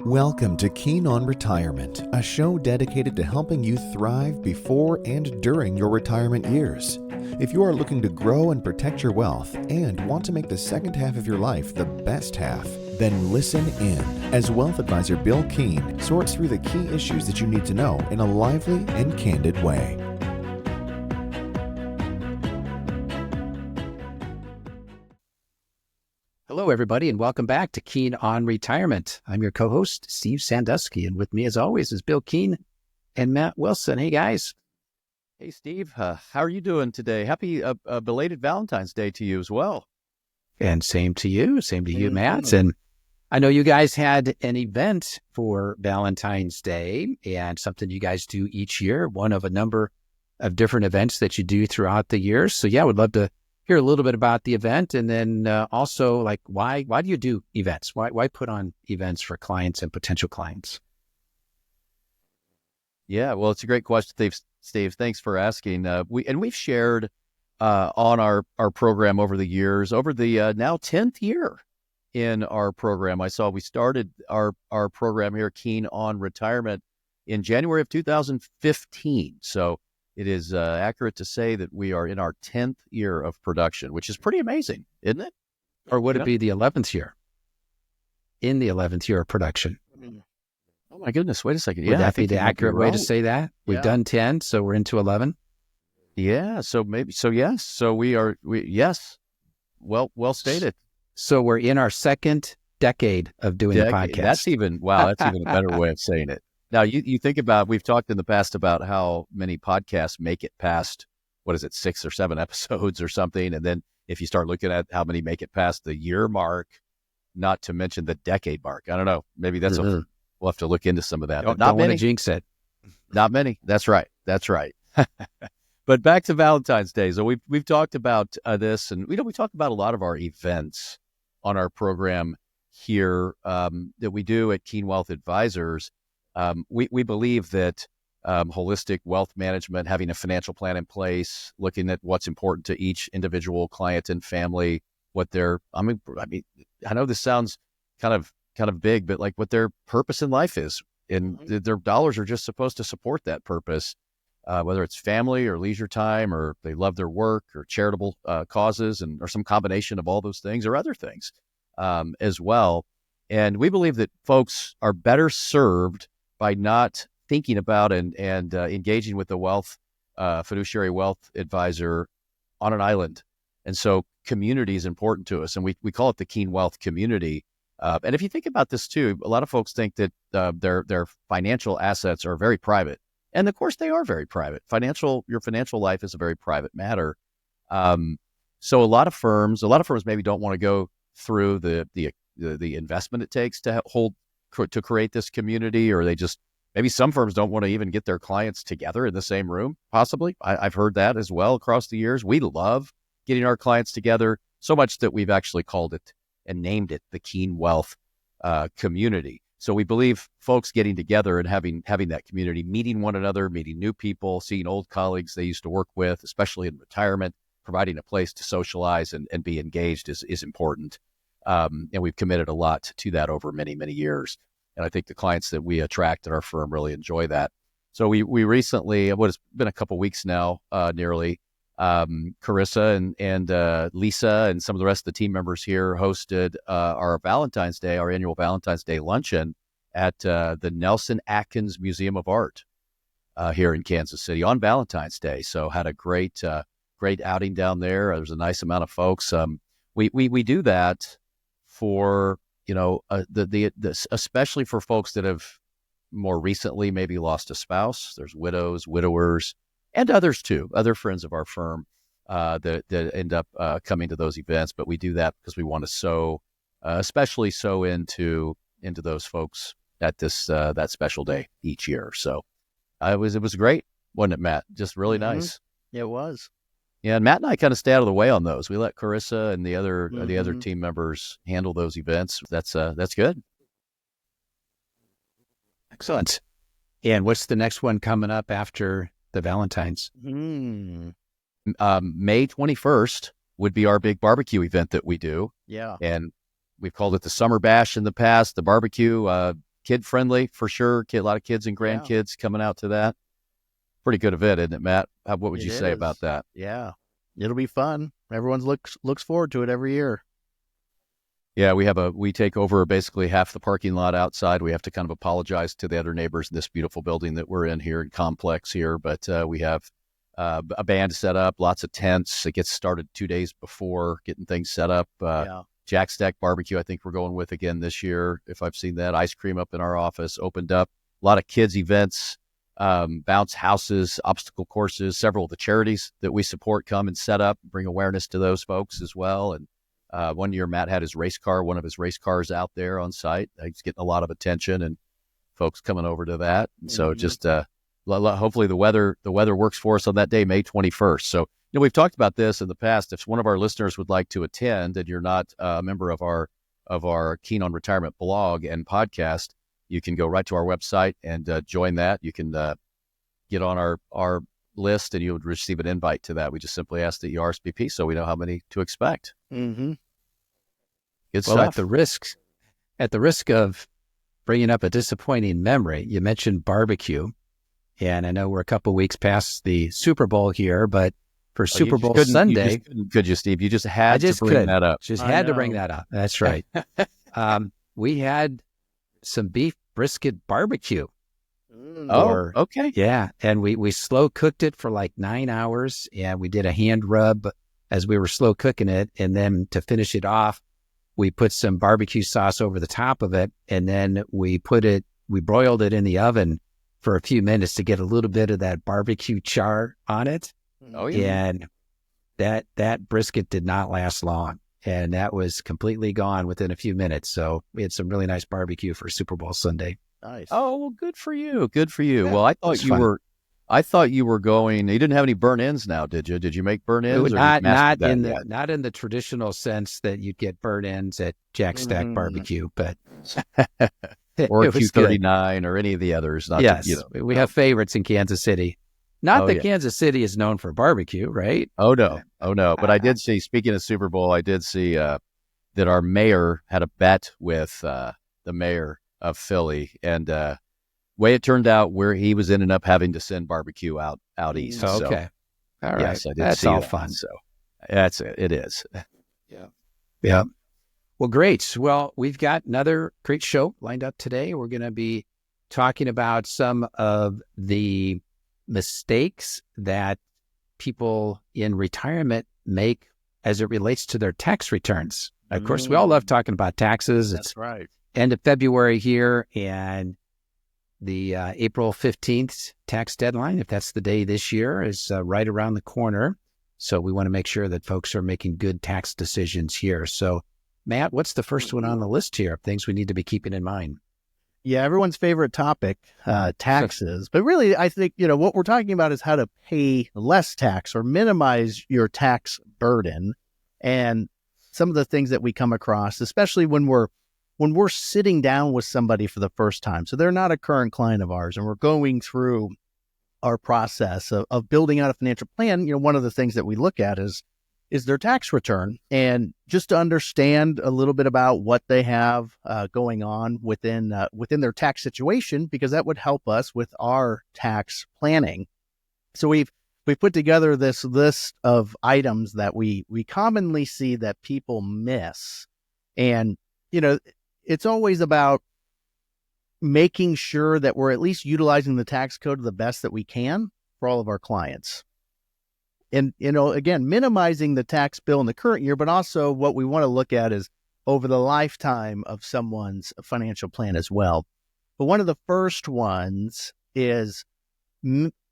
Welcome to Keen on Retirement, a show dedicated to helping you thrive before and during your retirement years. If you are looking to grow and protect your wealth and want to make the second half of your life the best half, then listen in as Wealth Advisor Bill Keen sorts through the key issues that you need to know in a lively and candid way. Hello, everybody, and welcome back to Keen on Retirement. I'm your co-host, Steve Sandusky, and with me, as always, is Bill Keen and Matt Wilson. Hey, guys. Hey, Steve. How are you doing today? Happy belated Valentine's Day to you as well. And same to you, Matt. And I know you guys had an event for Valentine's Day and something you guys do each year, one of a number of different events that you do throughout the year. So, yeah, I would love to hear a little bit about the event, and then also, like, why do you do events? Why put on events for clients and potential clients? Yeah, well, it's a great question, Steve. Thanks for asking. We've shared on our program over the years, over the now 10th year in our program. We started our program here, Keen on Retirement, in January of 2015. So it is accurate to say that we are in our 10th year of production, which is pretty amazing, isn't it? Or would it be the 11th year? In the 11th year of production. Oh, my goodness. Wait a second. Would that be the accurate way to say that? We've done 10, so we're into 11? Yeah, yes. So yes. Well stated. So we're in our second decade of doing the podcast. That's even a better way of saying it. Now, you think about, we've talked in the past about how many podcasts make it past, 6 or 7 episodes or something. And then if you start looking at how many make it past the year mark, not to mention the decade mark. I don't know. Maybe we'll have to look into some of that. Don't want to jinx it. Not many. That's right. But back to Valentine's Day. So we've talked about this, and we talk about a lot of our events on our program here that we do at Keen Wealth Advisors. We believe that holistic wealth management, having a financial plan in place, looking at what's important to each individual client and family, I know this sounds kind of big, but like what their purpose in life is, and their dollars are just supposed to support that purpose, whether it's family or leisure time, or they love their work or charitable causes, or some combination of all those things or other things as well. And we believe that folks are better served by not thinking about and engaging with the fiduciary wealth advisor on an island. And so community is important to us, and we call it the Keen Wealth community. And if you think about this too, a lot of folks think that their financial assets are very private, and of course they are very private. Your financial life is a very private matter. So a lot of firms maybe don't want to go through the investment it takes to create this community, or maybe some firms don't want to even get their clients together in the same room, possibly. I've heard that as well across the years. We love getting our clients together so much that we've actually called it and named it the Keen Wealth community. So we believe folks getting together and having that community, meeting one another, meeting new people, seeing old colleagues they used to work with, especially in retirement, providing a place to socialize and be engaged is important. And we've committed a lot to that over many, many years. And I think the clients that we attract at our firm really enjoy that. So we recently, it's been a couple weeks now, nearly, Carissa and Lisa and some of the rest of the team members here hosted our annual Valentine's Day luncheon at the Nelson Atkins Museum of Art here in Kansas City on Valentine's Day. So had a great outing down there. There was a nice amount of folks. We do that for especially for folks that have more recently maybe lost a spouse. There's widows, widowers, and others too, other friends of our firm that end up coming to those events. But we do that because we want to especially sow into those folks at that special day each year. So it was great, wasn't it, Matt? Just really nice. It was. Yeah, and Matt and I kind of stay out of the way on those. We let Carissa and the other team members handle those events. That's good. Excellent. And what's the next one coming up after the Valentine's? May 21st would be our big barbecue event that we do. Yeah. And we've called it the Summer Bash in the past, the barbecue. kid friendly for sure. A lot of kids and grandkids coming out to that. Pretty good event, isn't it, Matt? What would you say about that? Yeah, it'll be fun. Everyone looks forward to it every year. Yeah, we take over basically half the parking lot outside. We have to kind of apologize to the other neighbors in this beautiful building that we're in here and complex here, but we have a band set up, lots of tents. It gets started 2 days before, getting things set up. Jack Stack Barbecue, I think we're going with again this year. If I've seen that, ice cream up in our office, opened up. A lot of kids events, bounce houses, obstacle courses. Several of the charities that we support come and set up, bring awareness to those folks as well. And one year, Matt had one of his race cars out there on site. He's getting a lot of attention and folks coming over to that. And so just hopefully the weather works for us on that day, May 21st. So, we've talked about this in the past. If one of our listeners would like to attend and you're not a member of our Keen on Retirement blog and podcast, you can go right to our website and join that. You can get on our list and you would receive an invite to that. We just simply ask that you RSVP so we know how many to expect. Mm-hmm. Good Well, stuff. at the risk of bringing up a disappointing memory, you mentioned barbecue, and I know we're a couple weeks past the Super Bowl here, but for Super Bowl Sunday, could you, Steve? You just had to bring that up. Just had to bring that up. That's right. We had some beef brisket barbecue. Okay. Yeah, and we slow cooked it for like 9 hours, and we did a hand rub as we were slow cooking it, and then to finish it off, we put some barbecue sauce over the top of it, and then we broiled it in the oven for a few minutes to get a little bit of that barbecue char on it. Oh, yeah. And that brisket did not last long, and that was completely gone within a few minutes. So we had some really nice barbecue for Super Bowl Sunday. Nice. Oh, well, good for you. Good for you. Yeah, well, I thought you were going. You didn't have any burn ins now, did you? Did you make burn ins? Not in the traditional sense that you'd get burn ins at Jack Stack Barbecue, but or Q39 or any of the others. We have favorites in Kansas City. Not that Kansas City is known for barbecue, right? Oh no. But I did see. Speaking of Super Bowl, I did see that our mayor had a bet with the mayor of Philly, and way it turned out, where he was ending up having to send barbecue out east. Okay, so, all right. Yes, I did That's see all that. fun. So that's it. It is. Yeah. Well, great. Well, we've got another great show lined up today. We're going to be talking about some of the mistakes that people in retirement make as it relates to their tax returns. Of course, we all love talking about taxes. That's right. End of February here, and the April 15th tax deadline, if that's the day this year, is right around the corner. So we want to make sure that folks are making good tax decisions here. So, Matt, what's the first one on the list here of things we need to be keeping in mind? Yeah, everyone's favorite topic, taxes. But really, I think, what we're talking about is how to pay less tax or minimize your tax burden. And some of the things that we come across, especially when we're sitting down with somebody for the first time. So they're not a current client of ours, and we're going through our process of building out a financial plan. One of the things that we look at is their tax return, and just to understand a little bit about what they have going on within their tax situation, because that would help us with our tax planning. So we've put together this list of items that we commonly see that people miss. And, it's always about making sure that we're at least utilizing the tax code the best that we can for all of our clients. And, again, minimizing the tax bill in the current year, but also what we want to look at is over the lifetime of someone's financial plan as well. But one of the first ones is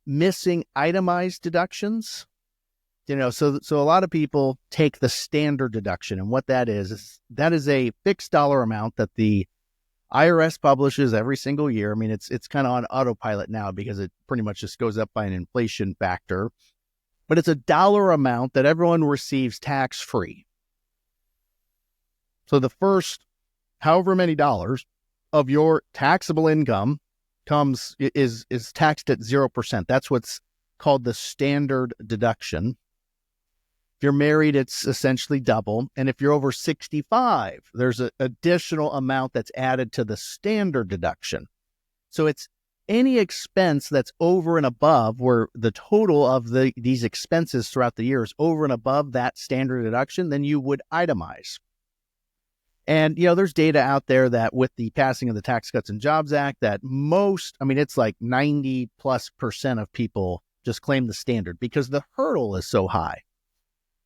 missing itemized deductions. So a lot of people take the standard deduction, and what that is a fixed dollar amount that the IRS publishes every single year. I mean, it's kind of on autopilot now because it pretty much just goes up by an inflation factor, but it's a dollar amount that everyone receives tax-free. So the first however many dollars of your taxable income is taxed at 0%. That's what's called the standard deduction. If you're married, it's essentially double. And if you're over 65, there's an additional amount that's added to the standard deduction. So it's any expense that's over and above, where the total of these expenses throughout the year is over and above that standard deduction, then you would itemize. And, there's data out there that with the passing of the Tax Cuts and Jobs Act, that it's like 90+% of people just claim the standard because the hurdle is so high.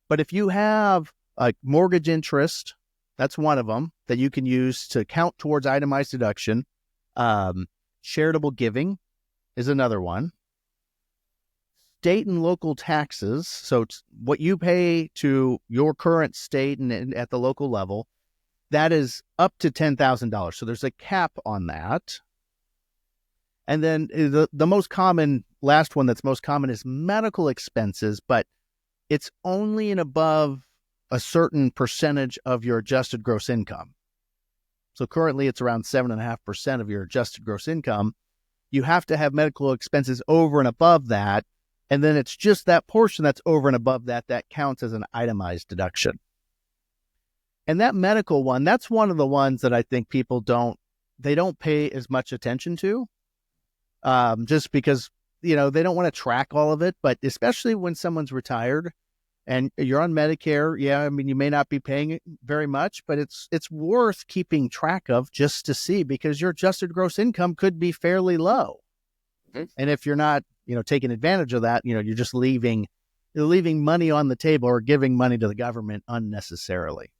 But if you have a mortgage interest, that's one of them that you can use to count towards itemized deduction. Charitable giving is another one. State and local taxes. So it's what you pay to your current state and at the local level, that is up to $10,000. So there's a cap on that. And then the most common, last one that's most common is medical expenses, but it's only and above a certain percentage of your adjusted gross income. So currently it's around 7.5% of your adjusted gross income. You have to have medical expenses over and above that. And then it's just that portion that's over and above that counts as an itemized deduction. And that medical one, that's one of the ones that I think people don't pay as much attention to, just because, they don't want to track all of it. But especially when someone's retired and you're on Medicare, you may not be paying it very much, but it's worth keeping track of just to see, because your adjusted gross income could be fairly low. Mm-hmm. And if you're not, taking advantage of that, you're just leaving money on the table or giving money to the government unnecessarily.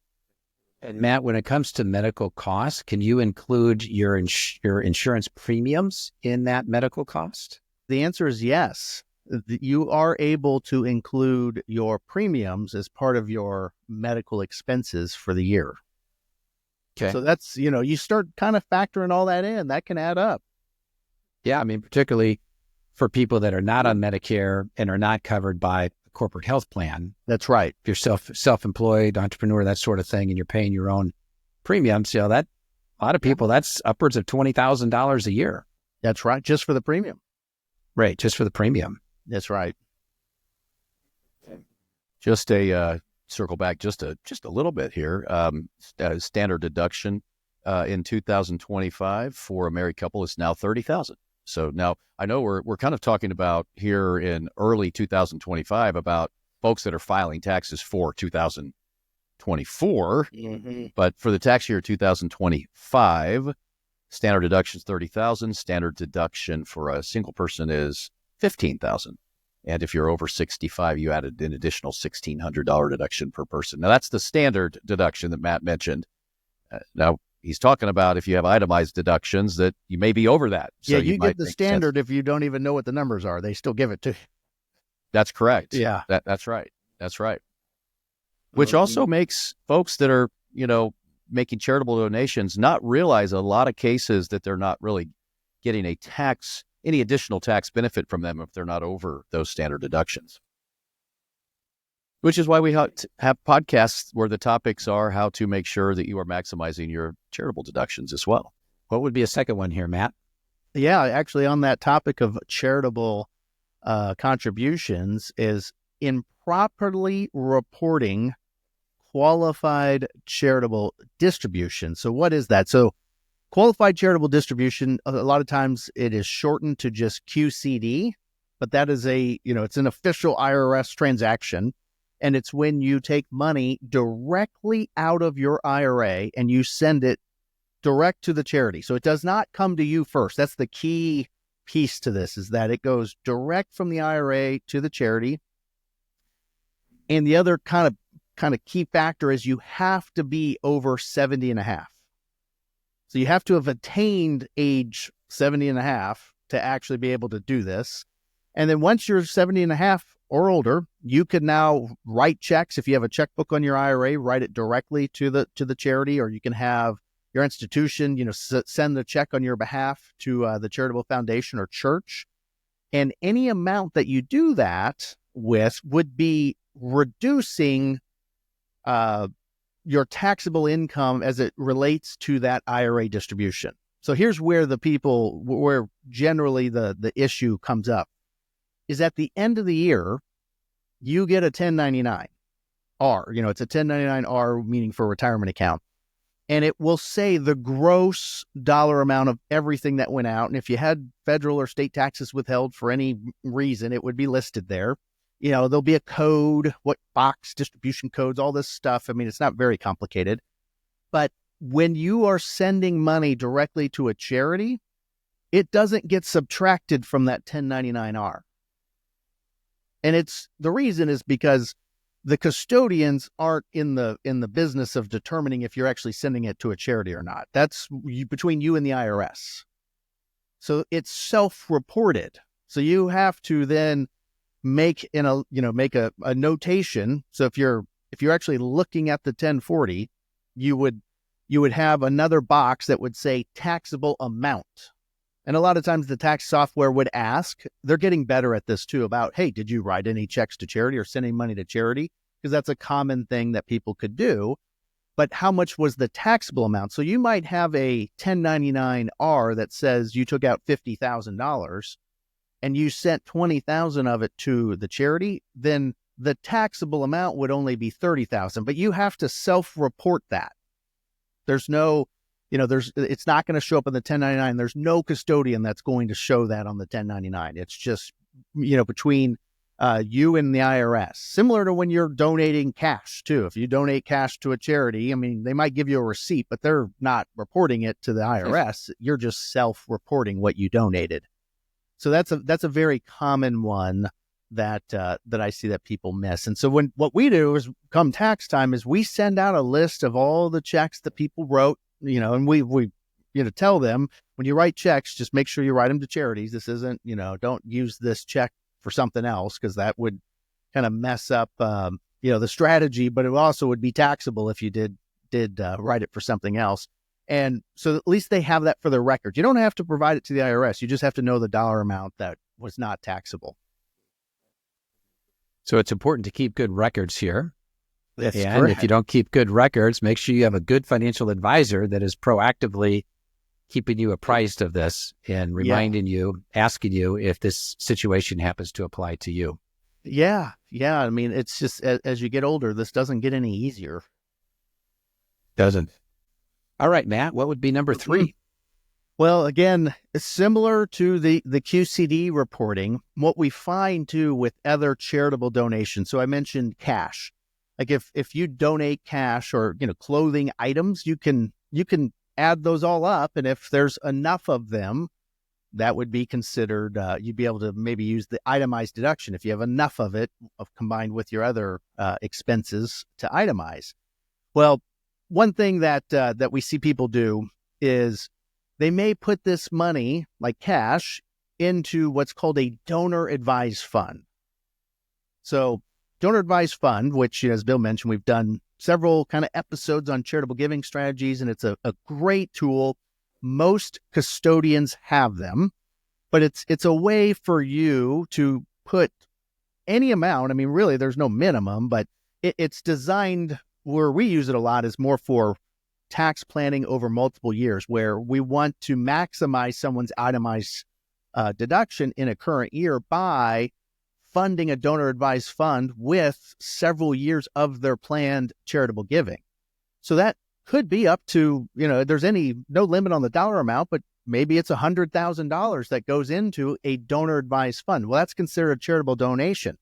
And Matt, when it comes to medical costs, can you include your insurance premiums in that medical cost? The answer is yes. You are able to include your premiums as part of your medical expenses for the year. Okay. So that's, you start kind of factoring all that in. That can add up. Yeah, particularly for people that are not on Medicare and are not covered by a corporate health plan. That's right. If you're self-employed, entrepreneur, that sort of thing, and you're paying your own premiums, that a lot of people, that's upwards of $20,000 a year. That's right. Just for the premium. Right. Just for the premium. That's right. Just circle back just a little bit here. Standard deduction in 2025 for a married couple is now $30,000. So now I know we're kind of talking about here in early 2025 about folks that are filing taxes for 2024, but for the tax year 2025, standard deduction is $30,000. Standard deduction for a single person is $15,000. And if you're over 65, you added an additional $1,600 deduction per person. Now, that's the standard deduction that Matt mentioned. Now, he's talking about if you have itemized deductions that you may be over that. So you get the standard if you don't even know what the numbers are. They still give it to you. That's correct. Yeah. That's right. That's right. Which also makes folks that are, making charitable donations not realize a lot of cases that they're not really getting any additional tax benefit from them if they're not over those standard deductions. Which is why we have podcasts where the topics are how to make sure that you are maximizing your charitable deductions as well. What would be a second one here, Matt? Yeah, actually on that topic of charitable contributions is improperly reporting qualified charitable distribution. So what is that? So qualified charitable distribution, a lot of times it is shortened to just QCD, but that is it's an official IRS transaction. And it's when you take money directly out of your IRA and you send it direct to the charity. So it does not come to you first. That's the key piece to this, is that it goes direct from the IRA to the charity. And the other kind of key factor is you have to be over 70 and a half. So you have to have attained age 70 and a half to actually be able to do this. And then once you're 70 and a half or older, you can now write checks. If you have a checkbook on your IRA, write it directly to the charity, or you can have your institution, send the check on your behalf to the charitable foundation or church. And any amount that you do that with would be reducing your taxable income as it relates to that IRA distribution. So here's where where generally the issue comes up, is at the end of the year, you get a 1099. R. It's a 1099-R, meaning for retirement account. And it will say the gross dollar amount of everything that went out. And if you had federal or state taxes withheld for any reason, it would be listed there. There'll be a code, what box, distribution codes, all this stuff. I mean, it's not very complicated. But when you are sending money directly to a charity, it doesn't get subtracted from that 1099-R. And the reason is because the custodians aren't in the business of determining if you're actually sending it to a charity or not. That's between you and the IRS. So it's self-reported. So you have to then make a notation. So if you're actually looking at the 1040, you would have another box that would say taxable amount. And a lot of times the tax software would ask, they're getting better at this too, about, hey, did you write any checks to charity or send any money to charity? Because that's a common thing that people could do. But how much was the taxable amount? So you might have a 1099-R that says you took out $50,000 and you sent $20,000 of it to the charity, then the taxable amount would only be $30,000, but you have to self-report that. There's no, it's not going to show up in the 1099. There's no custodian that's going to show that on the 1099. It's just, between you and the IRS. Similar to when you're donating cash too. If you donate cash to a charity, I mean, they might give you a receipt, but they're not reporting it to the IRS. You're just self-reporting what you donated. So that's a very common one that I see that people miss. And so what we do is, come tax time, is we send out a list of all the checks that people wrote, and we tell them, when you write checks, just make sure you write them to charities. This isn't, don't use this check for something else, because that would kind of mess up, the strategy, but it also would be taxable if you did write it for something else. And so at least they have that for their records. You don't have to provide it to the IRS. You just have to know the dollar amount that was not taxable. So it's important to keep good records here. That's and correct. If you don't keep good records, make sure you have a good financial advisor that is proactively keeping you apprised of this and reminding you, asking you if this situation happens to apply to you. Yeah. I mean, it's just, as you get older, this doesn't get any easier. Doesn't. All right, Matt, what would be number 3? Well, again, similar to the QCD reporting, what we find too with other charitable donations. So I mentioned cash. Like if you donate cash or, clothing items, you can add those all up. And if there's enough of them, that would be considered, you'd be able to maybe use the itemized deduction if you have enough of it combined with your other expenses to itemize. Well, one thing that we see people do is they may put this money, like cash, into what's called a donor advised fund. So donor advised fund, which, as Bill mentioned, we've done several kind of episodes on charitable giving strategies, and it's a great tool. Most custodians have them, but it's a way for you to put any amount. I mean, really, there's no minimum, but it's designed, where we use it a lot is more for tax planning over multiple years, where we want to maximize someone's itemized deduction in a current year by funding a donor advised fund with several years of their planned charitable giving. So that could be up to, there's no limit on the dollar amount, but maybe it's $100,000 that goes into a donor advised fund. Well, that's considered a charitable donation.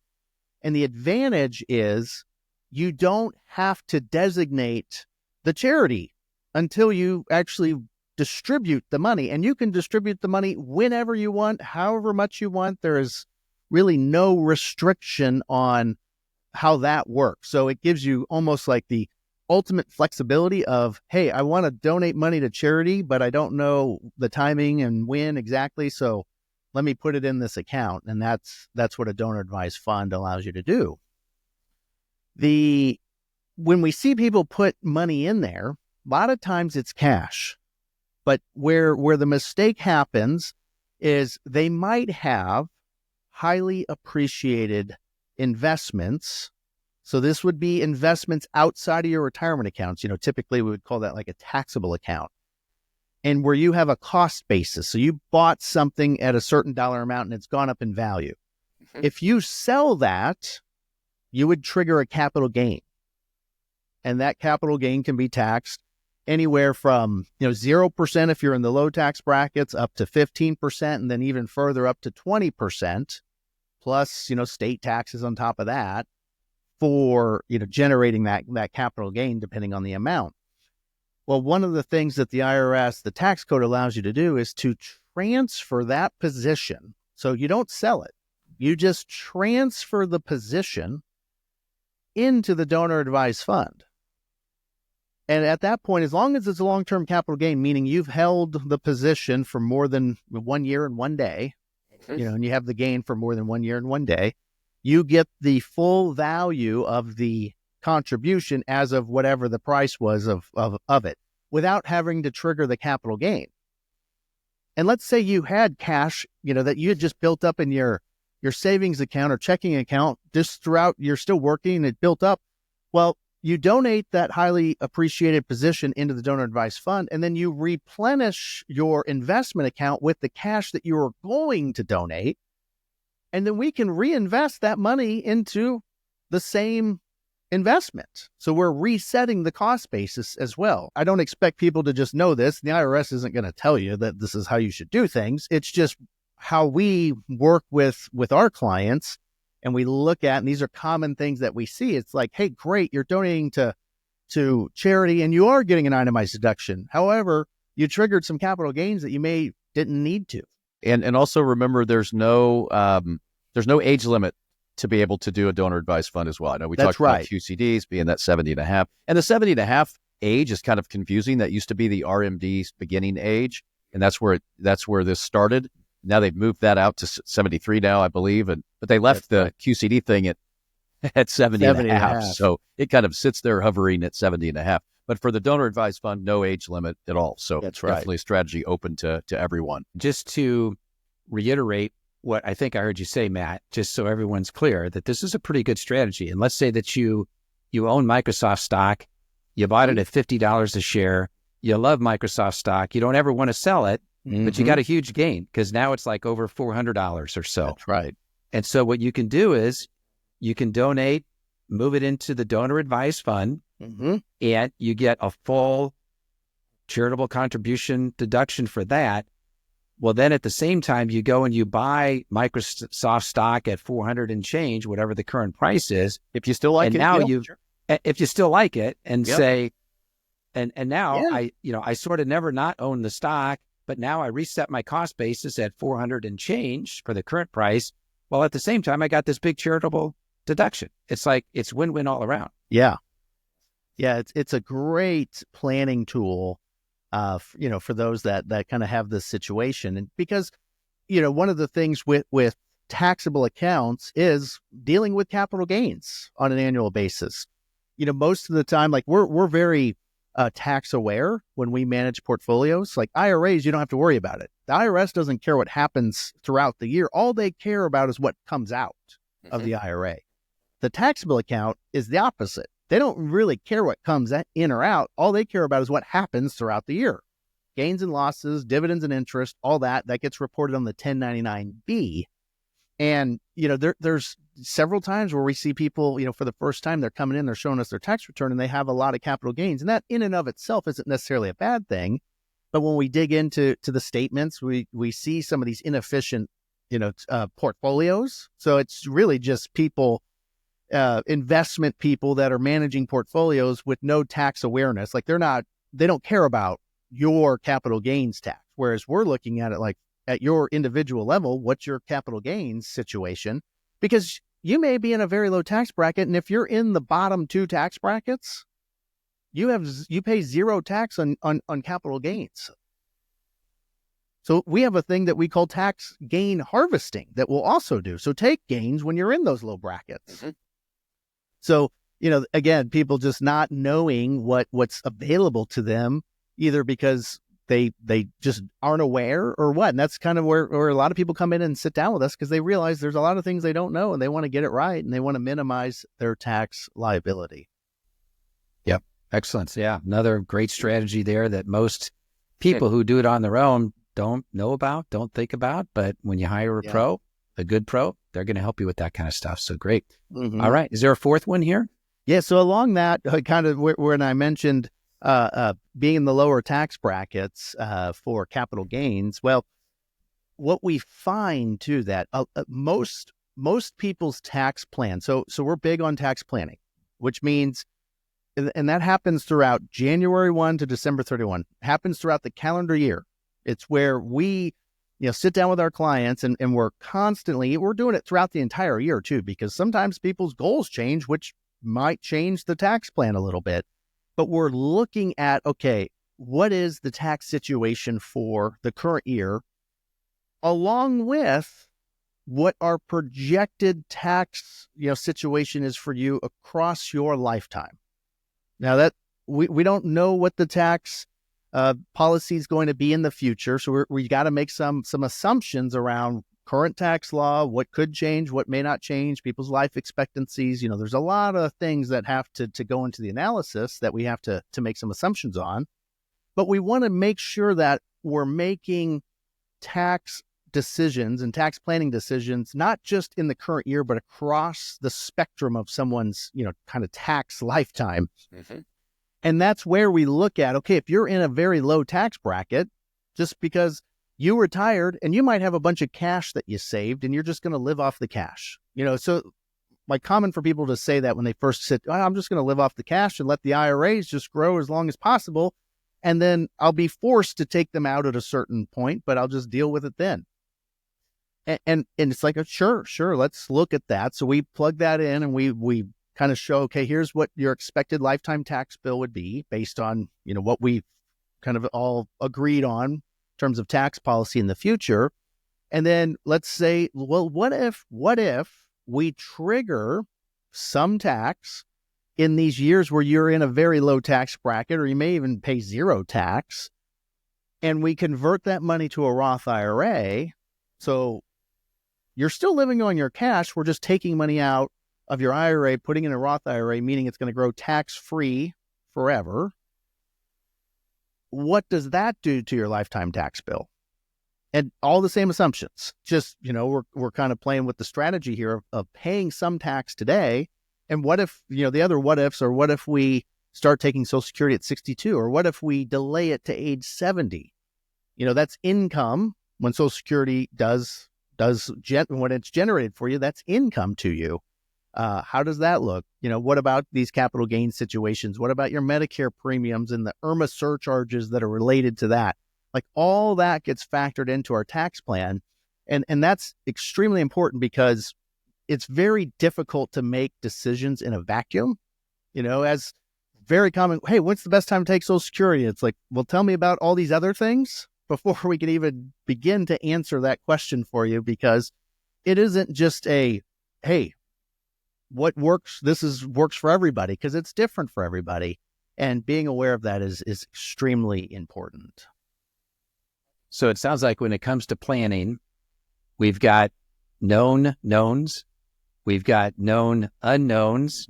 And the advantage is you don't have to designate the charity until you actually distribute the money. And you can distribute the money whenever you want, however much you want. There is really no restriction on how that works. So it gives you almost like the ultimate flexibility of, hey, I want to donate money to charity, but I don't know the timing and when exactly. So let me put it in this account. And that's what a donor advised fund allows you to do. When we see people put money in there, a lot of times it's cash. But where the mistake happens is they might have highly appreciated investments. So this would be investments outside of your retirement accounts. Typically we would call that like a taxable account. And where you have a cost basis. So you bought something at a certain dollar amount and it's gone up in value. Mm-hmm. If you sell that, you would trigger a capital gain. and that capital gain can be taxed anywhere from 0% if you're in the low tax brackets up to 15%, and then even further up to 20%, plus state taxes on top of that for generating that capital gain depending on the amount. Well, one of the things that the IRS, the tax code, allows you to do is to transfer that position. So you don't sell it. You just transfer the position into the donor advised fund. And at that point, as long as it's a long-term capital gain, meaning you've held the position for more than 1 year and 1 day, and you have the gain for more than 1 year and 1 day, you get the full value of the contribution as of whatever the price was of it, without having to trigger the capital gain. And let's say you had cash, that you had just built up in your savings account or checking account just throughout, you're still working, it built up. Well, you donate that highly appreciated position into the donor advised fund, and then you replenish your investment account with the cash that you were going to donate. And then we can reinvest that money into the same investment. So we're resetting the cost basis as well. I don't expect people to just know this. The IRS isn't going to tell you that this is how you should do things. It's just how we work with our clients, and we look at, and these are common things that we see. It's like, hey, great, you're donating to charity and you are getting an itemized deduction. However, you triggered some capital gains that you didn't need to. And also remember, there's no age limit to be able to do a donor advised fund as well. I know we talked about QCDs being that 70 and a half, and the 70 and a half age is kind of confusing. That used to be the RMD's beginning age, and that's where this started. Now they've moved that out to 73 now, I believe, but they left the QCD thing at 70 and a half. So it kind of sits there hovering at 70 and a half. But for the donor advised fund, no age limit at all. So that's right. Definitely a strategy open to everyone. Just to reiterate what I think I heard you say, Matt, just so everyone's clear, that this is a pretty good strategy. And let's say that you own Microsoft stock, you bought it at $50 a share, you love Microsoft stock, you don't ever want to sell it, but you got a huge gain because now it's like over $400 or so. That's right. And so what you can do is you can donate, move it into the donor advised fund, and you get a full charitable contribution deduction for that. Well, then at the same time, you go and you buy Microsoft stock at 400 and change, whatever the current price is. If you still like it. Now if you still like it and say, and now I sort of never not own the stock, but now I reset my cost basis at 400 and change for the current price. Well, at the same time, I got this big charitable deduction. It's like, it's win-win all around. Yeah. Yeah. It's a great planning tool. For those that kind of have this situation. And because, one of the things with taxable accounts is dealing with capital gains on an annual basis. Most of the time, like we're very tax aware when we manage portfolios. Like IRAs, you don't have to worry about it. The IRS doesn't care what happens throughout the year. All they care about is what comes out of the IRA. The taxable account is the opposite. They don't really care what comes in or out. All they care about is what happens throughout the year. Gains and losses, dividends and interest, all that gets reported on the 1099-B. And, there's several times where we see people, for the first time, they're coming in, they're showing us their tax return, and they have a lot of capital gains. And that in and of itself isn't necessarily a bad thing. But when we dig into the statements, we see some of these inefficient, portfolios. So it's really just people, investment people that are managing portfolios with no tax awareness. Like they don't care about your capital gains tax. Whereas we're looking at it like at your individual level, what's your capital gains situation? Because you may be in a very low tax bracket. And if you're in the bottom two tax brackets, you pay zero tax on capital gains. So we have a thing that we call tax gain harvesting that we'll also do. So take gains when you're in those low brackets. So, again, people just not knowing what's available to them, either because they just aren't aware or what. And that's kind of where a lot of people come in and sit down with us because they realize there's a lot of things they don't know and they want to get it right and they want to minimize their tax liability. Yep. Excellent. Yeah. Another great strategy there that most people who do it on their own don't know about, don't think about. But when you hire a pro, a good pro, they're going to help you with that kind of stuff. So great. All right. Is there a fourth one here? Yeah. So along that, kind of when I mentioned being in the lower tax brackets for capital gains, well, what we find too that most people's tax plan. So we're big on tax planning, which means, and that happens throughout January 1 to December 31. Happens throughout the calendar year. It's where we, sit down with our clients and we're doing it throughout the entire year too, because sometimes people's goals change, which might change the tax plan a little bit. But we're looking at, okay, what is the tax situation for the current year, along with what our projected tax, situation is for you across your lifetime. Now that we don't know what the tax policy is going to be in the future, so we got to make some assumptions around current tax law, what could change, what may not change, people's life expectancies. There's a lot of things that have to go into the analysis that we have to make some assumptions on. But we want to make sure that we're making tax decisions and tax planning decisions, not just in the current year, but across the spectrum of someone's, kind of tax lifetime. Mm-hmm. And that's where we look at, okay, if you're in a very low tax bracket, just because you retired and you might have a bunch of cash that you saved and you're just going to live off the cash, so like common for people to say that when they first said, I'm just going to live off the cash and let the IRAs just grow as long as possible. And then I'll be forced to take them out at a certain point, but I'll just deal with it then. And it's like, sure, let's look at that. So we plug that in and we kind of show, okay, here's what your expected lifetime tax bill would be based on, what we kind of all agreed on in terms of tax policy in the future. And then let's say, well, what if we trigger some tax in these years where you're in a very low tax bracket, or you may even pay zero tax, and we convert that money to a Roth IRA. So you're still living on your cash. We're just taking money out of your IRA, putting in a Roth IRA, meaning it's going to grow tax-free forever. What does that do to your lifetime tax bill? And all the same assumptions. Just, we're kind of playing with the strategy here of paying some tax today. And what if, the other what ifs, or what if we start taking Social Security at 62, or what if we delay it to age 70? That's income. When Social Security when it's generated for you, that's income to you. How does that look? What about these capital gains situations? What about your Medicare premiums and the IRMA surcharges that are related to that? Like all that gets factored into our tax plan. And that's extremely important because it's very difficult to make decisions in a vacuum. As very common, hey, when's the best time to take Social Security? It's like, well, tell me about all these other things before we can even begin to answer that question for you, because it isn't just a, hey, what works, works for everybody, because it's different for everybody. And being aware of that is extremely important. So it sounds like when it comes to planning, we've got known knowns, we've got known unknowns,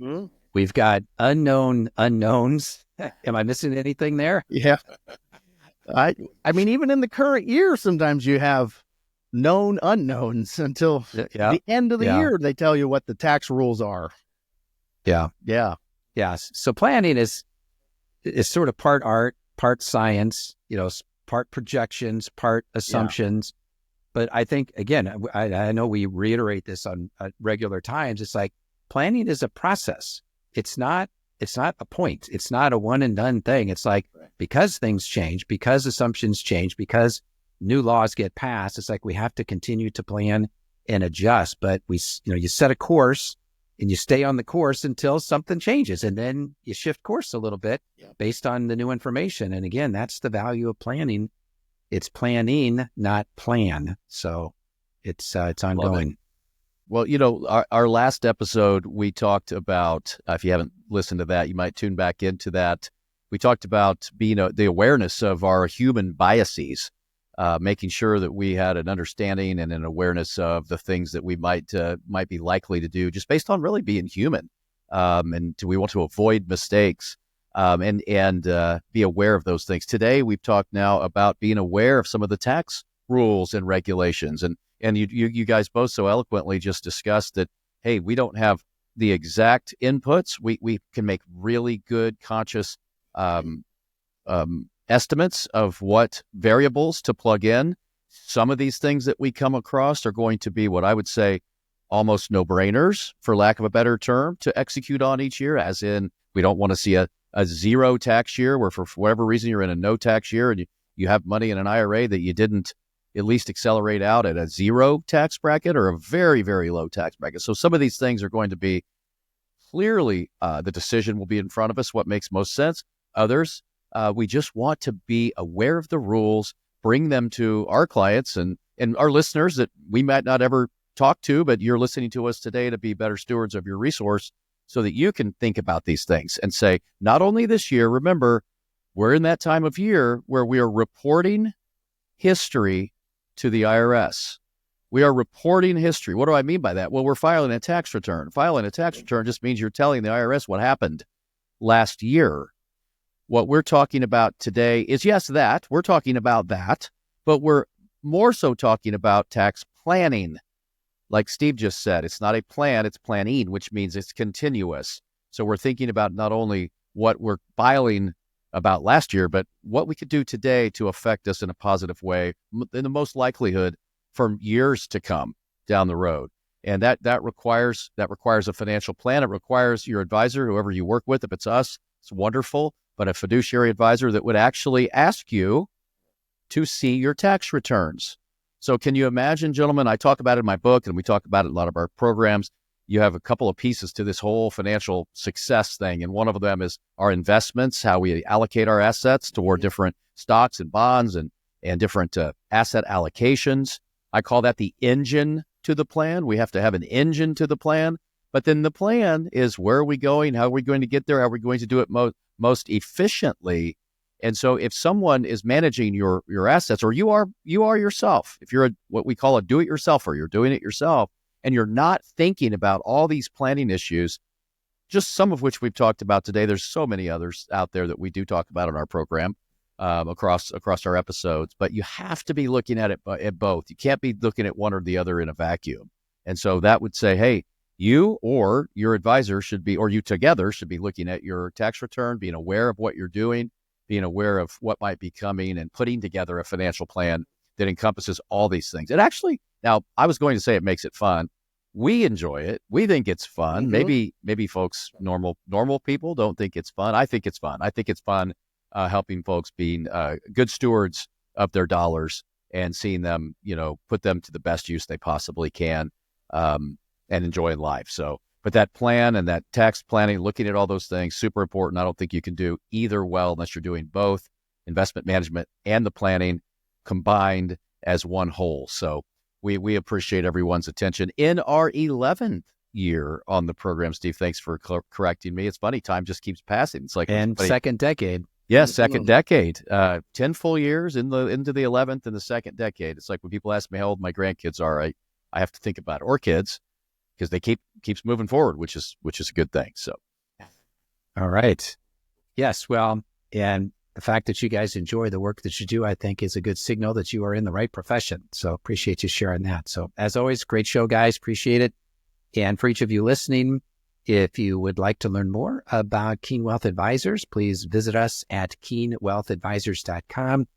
we've got unknown unknowns. Am I missing anything there? Yeah. I mean, even in the current year, sometimes you have known unknowns until the end of the year. They tell you what the tax rules are. Yeah. So planning is sort of part art, part science, part projections, part assumptions. Yeah. But I think, again, I know we reiterate this on regular times. It's like planning is a process. It's not a point. It's not a one and done thing. It's like, because things change, because assumptions change, because new laws get passed, it's like we have to continue to plan and adjust. But you set a course and you stay on the course until something changes, and then you shift course a little bit based on the new information. And again, that's the value of planning. It's planning, not plan. So it's ongoing. Well, our last episode, we talked about, if you haven't listened to that, you might tune back into that. We talked about the awareness of our human biases, making sure that we had an understanding and an awareness of the things that we might be likely to do just based on really being human. And we want to avoid mistakes and be aware of those things. Today, we've talked now about being aware of some of the tax rules and regulations. And you guys both so eloquently just discussed that, hey, we don't have the exact inputs, we can make really good, conscious estimates of what variables to plug in. Some of these things that we come across are going to be what I would say almost no-brainers, for lack of a better term, to execute on each year, as in we don't want to see a zero tax year where for whatever reason you're in a no tax year and you have money in an IRA that you didn't at least accelerate out at a zero tax bracket or a very, very low tax bracket. So some of these things are going to be clearly the decision will be in front of us, what makes most sense. Others, we just want to be aware of the rules, bring them to our clients and our listeners that we might not ever talk to, but you're listening to us today to be better stewards of your resource so that you can think about these things and say, not only this year, remember, we're in that time of year where we are reporting history to the IRS. We are reporting history. What do I mean by that? Well, we're filing a tax return. Filing a tax return just means you're telling the IRS what happened last year. What we're talking about today is, yes, that. We're talking about that, but we're more so talking about tax planning. Like Steve just said, it's not a plan, it's planning, which means it's continuous. So we're thinking about not only what we're filing about last year, but what we could do today to affect us in a positive way, in the most likelihood for years to come down the road. And that requires a financial plan. It requires your advisor, whoever you work with. If it's us, it's wonderful, but a fiduciary advisor that would actually ask you to see your tax returns. So can you imagine, gentlemen, I talk about it in my book and we talk about it in a lot of our programs. You have a couple of pieces to this whole financial success thing. And one of them is our investments, how we allocate our assets toward different stocks and bonds and different asset allocations. I call that the engine to the plan. We have to have an engine to the plan. But then the plan is, where are we going? How are we going to get there? How are we going to do it most efficiently? And so if someone is managing your assets, or you are yourself, if you're what we call a do-it-yourselfer, you're doing it yourself, and you're not thinking about all these planning issues, just some of which we've talked about today. There's so many others out there that we do talk about in our program across our episodes, but you have to be looking at it at both. You can't be looking at one or the other in a vacuum. And so that would say, hey, you or your advisor should be, or you together should be looking at your tax return, being aware of what you're doing, being aware of what might be coming, and putting together a financial plan that encompasses all these things. It actually, now I was going to say it makes it fun. We enjoy it. We think it's fun. Mm-hmm. Maybe folks, normal people don't think it's fun. I think it's fun. I think it's fun helping folks being good stewards of their dollars and seeing them, put them to the best use they possibly can and enjoying life. So, but that plan and that tax planning, looking at all those things, super important. I don't think you can do either well unless you're doing both investment management and the planning combined as one whole. So we appreciate everyone's attention in our 11th year on the program. Steve, thanks for correcting me. It's funny, time just keeps passing. It's like, and second decade. Yes, second decade. 10 full years into the 11th and the second decade. It's like when people ask me how old my grandkids are, I have to think about it, or kids, because they keeps moving forward, which is a good thing. So, all right. Yes. Well, and the fact that you guys enjoy the work that you do, I think, is a good signal that you are in the right profession. So appreciate you sharing that. So as always, great show, guys. Appreciate it. And for each of you listening, if you would like to learn more about Keen Wealth Advisors, please visit us at keenwealthadvisors.com.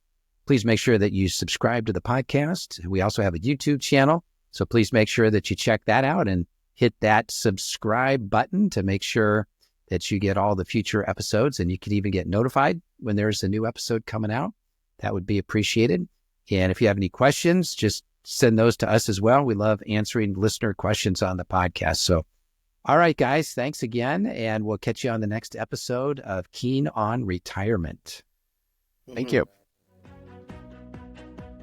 Please make sure that you subscribe to the podcast. We also have a YouTube channel, so please make sure that you check that out and hit that subscribe button to make sure that you get all the future episodes, and you can even get notified when there's a new episode coming out. That would be appreciated. And if you have any questions, just send those to us as well. We love answering listener questions on the podcast. So, all right, guys, thanks again, and we'll catch you on the next episode of Keen on Retirement. Thank you.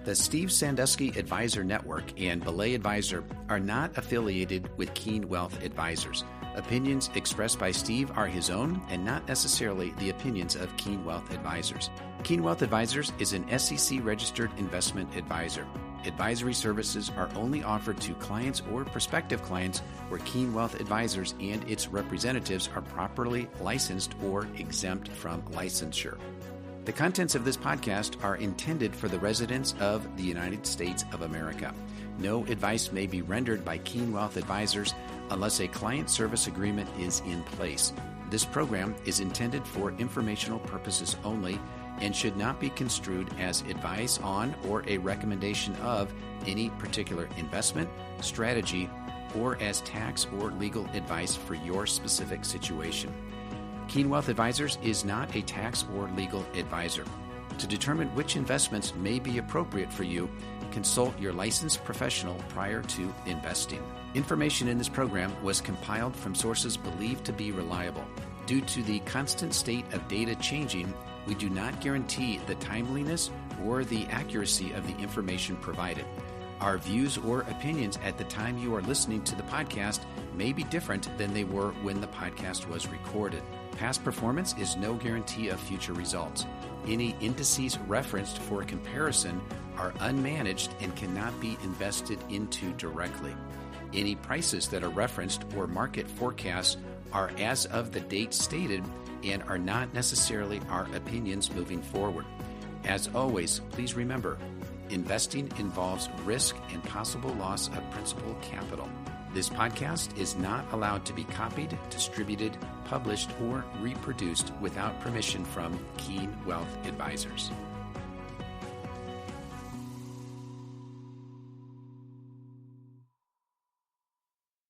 The Steve Sandusky Advisor Network and Belay Advisor are not affiliated with Keen Wealth Advisors. Opinions expressed by Steve are his own and not necessarily the opinions of Keen Wealth Advisors. Keen Wealth Advisors is an SEC-registered investment advisor. Advisory services are only offered to clients or prospective clients where Keen Wealth Advisors and its representatives are properly licensed or exempt from licensure. The contents of this podcast are intended for the residents of the United States of America. No advice may be rendered by Keen Wealth Advisors unless a client service agreement is in place. This program is intended for informational purposes only and should not be construed as advice on or a recommendation of any particular investment, strategy, or as tax or legal advice for your specific situation. Keen Wealth Advisors is not a tax or legal advisor. To determine which investments may be appropriate for you, consult your licensed professional prior to investing. Information in this program was compiled from sources believed to be reliable. Due to the constant state of data changing, we do not guarantee the timeliness or the accuracy of the information provided. Our views or opinions at the time you are listening to the podcast may be different than they were when the podcast was recorded. Past performance is no guarantee of future results. Any indices referenced for comparison are unmanaged and cannot be invested into directly. Any prices that are referenced or market forecasts are as of the date stated and are not necessarily our opinions moving forward. As always, please remember, investing involves risk and possible loss of principal capital. This podcast is not allowed to be copied, distributed, published, or reproduced without permission from Keen Wealth Advisors.